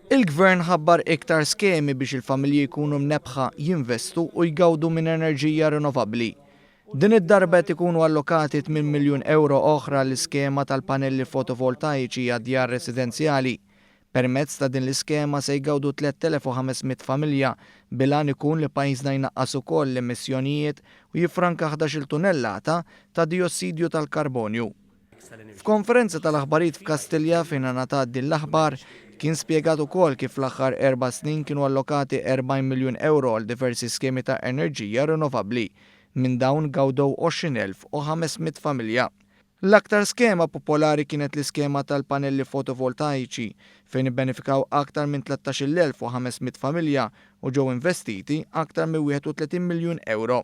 Il-Gvern ħabbar iktar skemi biex il-familji jkunu mnebħa jinvestu u jgawdu minn enerġija rinnovabbli. Din id-darba ikunu allokati 8 miljun euro oħra l-iskema tal-panelli fotovoltaiċi għad-djar residenzjali. Permezz ta' din l-iskema se jgawdu 3500 familja bilan ikun li pajjiżna jnaqqas ukoll l-emissjonijiet u jiffranka 11 tunellata ta' diossidju tal-karbonju. F'konferenza tal-aħbarijiet f'Kastilja fejn ngħatat din l-aħbar kien spjegat ukoll kif l-aħħar 4 snin kienu allokati 40 miljun euro għal diversi skemi ta' enerġija rinnovabbli. Minn dawn gawdew 20,500 familja. L-aktar skema popolari kienet l-iskema tal-panelli fotovoltaiċi fejn ibbenefikaw aktar minn 13,500 familja u ġew investiti aktar minn 31 miljun euro.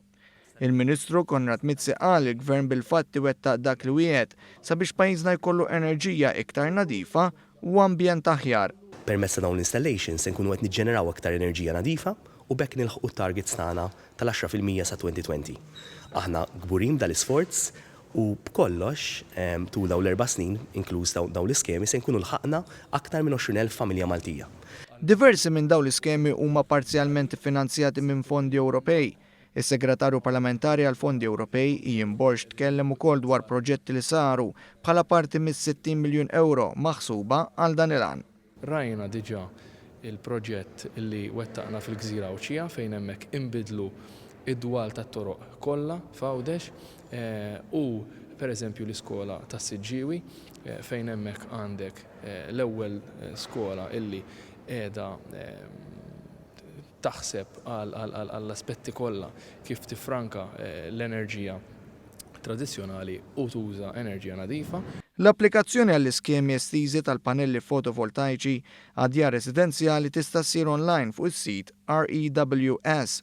Il-Ministru Konrad Mizzi qal il-Gvern bil-fatti wettaq dak li wieħed sabiex pajjiżna jkollu enerġija iktar nadifa u ambjent aħjar. Permezz ta' dawn l-installations se nkunu qed niġġeneraw aktar enerġija nadifa u bekk nilħqu t-targets tagħna tal-10% sa 2020. Aħna gburin dal-isforz u b'kollox tul dawn l-4 snin, inkluż dawn l-iskemi, se nkunu lħaqna aktar minn 20,000 familja Maltija. Diversi minn dawn l-iskemi huma parzjalment finanzjati minn fondi Ewropej. Is-Segretarju Parlamentari għal Fondi Ewropej Ian Borsch tkellem ukoll dwar proġetti li saru bħala parti mis-60 miljun euro maħsuba għal dan il-għan. Rajna diġà il-proġett li wettaqna fil-Gżira Awċija fejn hemmhekk inbidlu id-dwal tat-toroq kollha f'Għawdex u pereżempju l-iskola tas-Siġġiewi fejn hemmhekk għandek l-ewwel skola illi qiegħda taħseb għall-aspetti kollha kif tifranka l-enerġija tradizzjonali u tuża enerġija nadifa. L-applikazzjoni għall-iskemi estiżi tal-panelli fotovoltaiċi għad-djar residenzjali tista' ssir online fuq is-sit rews.org.mt.